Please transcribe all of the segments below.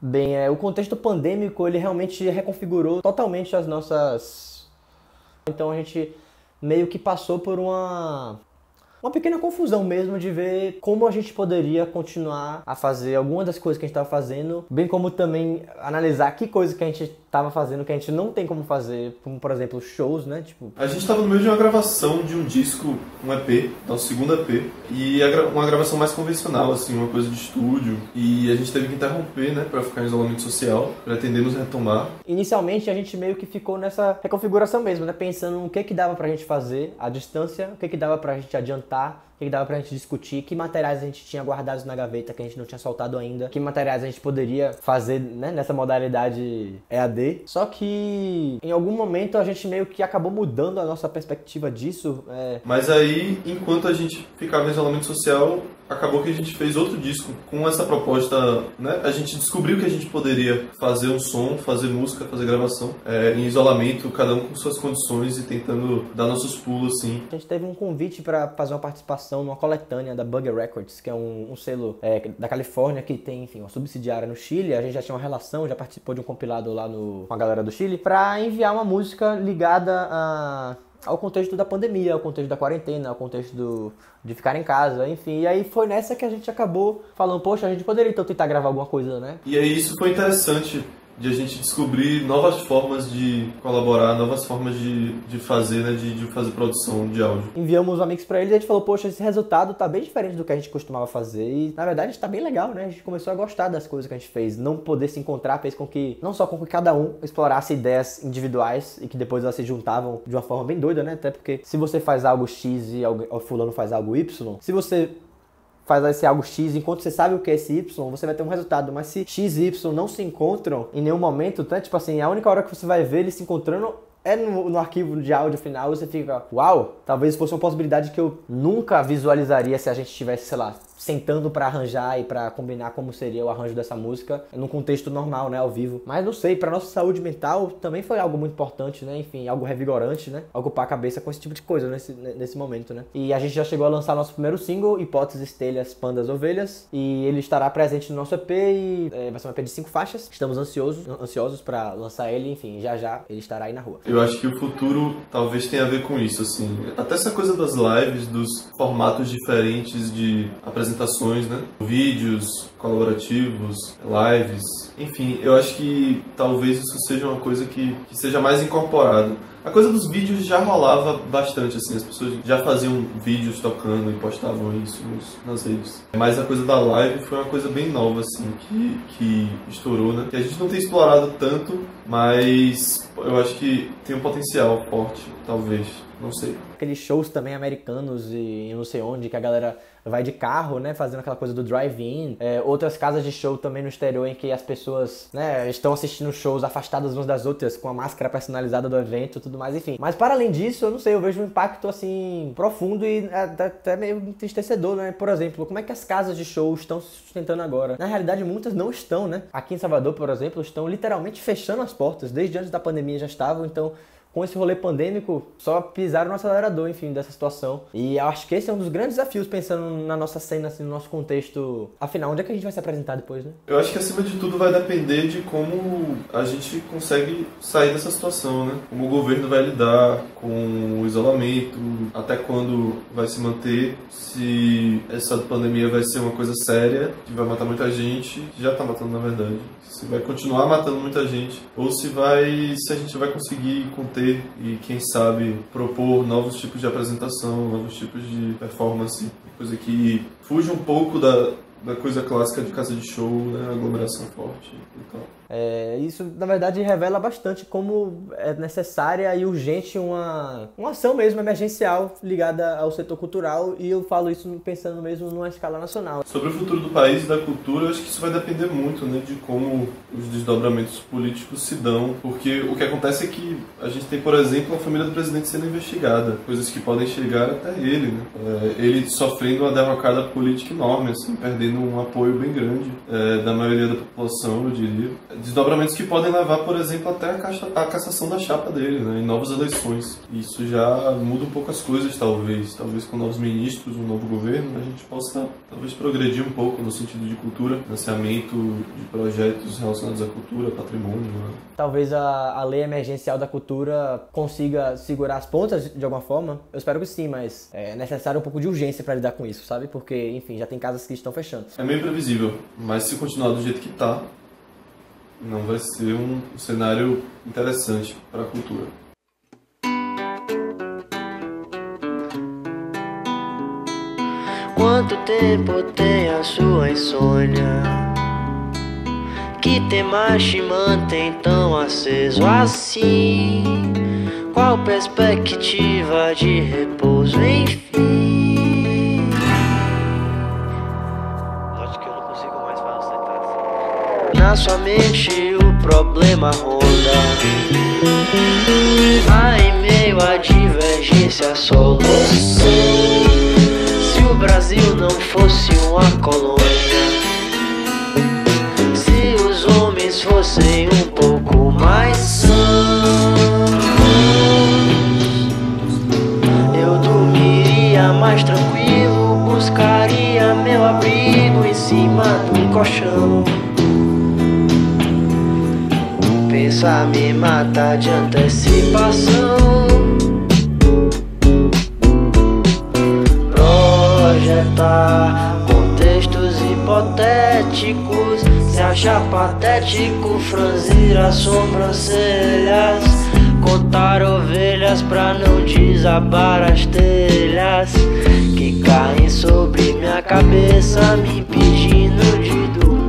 Bem, o contexto pandêmico, ele realmente reconfigurou totalmente as nossas... Então a gente meio que passou por uma pequena confusão mesmo de ver como a gente poderia continuar a fazer algumas das coisas que a gente estava fazendo, bem como também analisar que coisa que a gente estava fazendo que a gente não tem como fazer, como por exemplo shows, né? Tipo... A gente estava no meio de uma gravação de um disco, um EP, nosso segundo EP, e uma gravação mais convencional, assim, uma coisa de estúdio, e a gente teve que interromper, né, para ficar em isolamento social, pretendemos retomar. Inicialmente a gente meio que ficou nessa reconfiguração mesmo, né? Pensando no que dava pra gente fazer à distância, o que dava pra gente adiantar, o que dava pra gente discutir, que materiais a gente tinha guardados na gaveta que a gente não tinha soltado ainda, que materiais a gente poderia fazer, né, nessa modalidade EAD. Só que em algum momento a gente meio que acabou mudando a nossa perspectiva disso. Mas aí, enquanto a gente ficava em isolamento social, acabou que a gente fez outro disco com essa proposta, né? A gente descobriu que a gente poderia fazer um som, fazer música, fazer gravação em isolamento, cada um com suas condições e tentando dar nossos pulos, assim. A gente teve um convite para fazer uma participação numa coletânea da Bug Records, que é um selo da Califórnia que tem, enfim, uma subsidiária no Chile. A gente já tinha uma relação, já participou de um compilado lá com a galera do Chile, para enviar uma música ligada ao contexto da pandemia, ao contexto da quarentena, ao contexto de ficar em casa, enfim. E aí foi nessa que a gente acabou falando, poxa, a gente poderia então tentar gravar alguma coisa, né? E aí isso foi interessante, de a gente descobrir novas formas de colaborar, novas formas de fazer, né, de fazer produção de áudio. Enviamos um mix pra eles e a gente falou, poxa, esse resultado tá bem diferente do que a gente costumava fazer e, na verdade, tá bem legal, né? A gente começou a gostar das coisas que a gente fez. Não poder se encontrar fez com que, não só com que cada um explorasse ideias individuais e que depois elas se juntavam de uma forma bem doida, né? Até porque se você faz algo X e o fulano faz algo Y, se você faz esse algo X, enquanto você sabe o que é esse Y, você vai ter um resultado. Mas se X e Y não se encontram em nenhum momento, tá? Tipo assim, a única hora que você vai ver eles se encontrando é no arquivo de áudio final, você fica, uau, talvez fosse uma possibilidade que eu nunca visualizaria se a gente estivesse, sei lá, sentando pra arranjar e pra combinar como seria o arranjo dessa música num contexto normal, né, ao vivo. Mas não sei, pra nossa saúde mental também foi algo muito importante, né, enfim, algo revigorante, né, ocupar a cabeça com esse tipo de coisa nesse momento, né. E a gente já chegou a lançar nosso primeiro single, Hipóteses, Telhas, Pandas, Ovelhas, e ele estará presente no nosso EP e vai ser um EP de 5 faixas. Estamos ansiosos pra lançar ele, enfim, já ele estará aí na rua. Eu acho que o futuro talvez tenha a ver com isso, assim, até essa coisa das lives, dos formatos diferentes de apresentações, né? Vídeos colaborativos, lives, enfim, eu acho que talvez isso seja uma coisa que seja mais incorporada. A coisa dos vídeos já rolava bastante, assim, as pessoas já faziam vídeos tocando e postavam isso nas redes. Mas a coisa da live foi uma coisa bem nova, assim, que estourou, né? Que a gente não tem explorado tanto, mas eu acho que tem um potencial forte, talvez, não sei. Aqueles shows também americanos e não sei onde, que a galera vai de carro, né, fazendo aquela coisa do drive-in. Outras casas de show também no exterior em que as pessoas, né, estão assistindo shows afastadas umas das outras com a máscara personalizada do evento e tudo mais, enfim. Mas para além disso, eu não sei, eu vejo um impacto, assim, profundo e até meio entristecedor, né? Por exemplo, como é que as casas de show estão se sustentando agora? Na realidade, muitas não estão, né? Aqui em Salvador, por exemplo, estão literalmente fechando as portas. Desde antes da pandemia já estavam, então... Com esse rolê pandêmico, só pisaram no acelerador, enfim, dessa situação. E eu acho que esse é um dos grandes desafios, pensando na nossa cena, assim, no nosso contexto. Afinal, onde é que a gente vai se apresentar depois, né? Eu acho que, acima de tudo, vai depender de como a gente consegue sair dessa situação, né? Como o governo vai lidar com o isolamento, até quando vai se manter, se essa pandemia vai ser uma coisa séria, que vai matar muita gente, que já tá matando, na verdade. Se vai continuar matando muita gente, ou se a gente vai conseguir conter e, quem sabe, propor novos tipos de apresentação, novos tipos de performance, coisa que fuja um pouco da coisa clássica de casa de show, né, aglomeração forte e tal. Isso, na verdade, revela bastante como é necessária e urgente uma ação mesmo emergencial ligada ao setor cultural, e eu falo isso pensando mesmo numa escala nacional. Sobre o futuro do país e da cultura, eu acho que isso vai depender muito, né, de como os desdobramentos políticos se dão, porque o que acontece é que a gente tem, por exemplo, a família do presidente sendo investigada, coisas que podem chegar até ele, né, ele sofrendo uma derrocada política enorme, assim, perdendo tendo um apoio bem grande da maioria da população, eu diria. Desdobramentos que podem levar, por exemplo, até a cassação da chapa dele, né, em novas eleições. Isso já muda um pouco as coisas, talvez. Talvez com novos ministros, um novo governo, a gente possa talvez progredir um pouco no sentido de cultura, financiamento de projetos relacionados à cultura, patrimônio. Né? Talvez a lei emergencial da cultura consiga segurar as pontas de alguma forma. Eu espero que sim, mas é necessário um pouco de urgência para lidar com isso, sabe? Porque, enfim, já tem casas que estão fechando. É meio previsível, mas se continuar do jeito que tá, não vai ser um cenário interessante para a cultura. Quanto tempo tem a sua insônia? Que temas te mantém tão aceso assim? Qual perspectiva de repouso, enfim? Acho que eu não consigo mais falar. Na sua mente o problema ronda. Em meio à divergência, a solução. Se o Brasil não fosse uma colônia, se os homens fossem um pouco mais sãos, eu dormiria mais tranquilo, buscaria meu abrigo em cima do colchão. Pensar me mata de antecipação. Projetar contextos hipotéticos, se achar patético, franzir as sobrancelhas, contar ovelhas pra não desabar as telhas que caem sobre minha cabeça, me impedindo de dormir.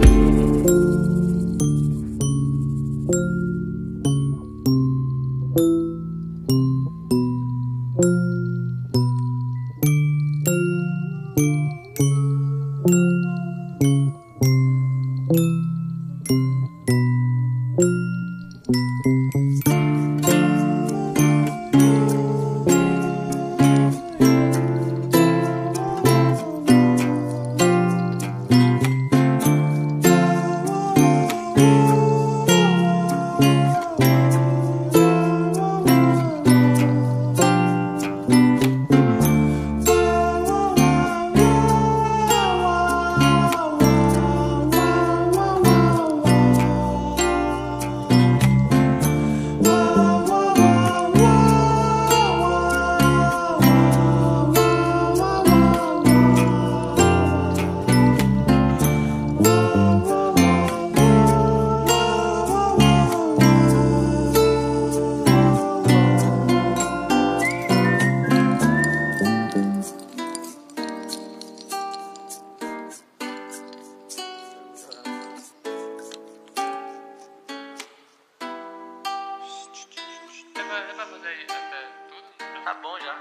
É pra fazer até tudo? Tá bom já.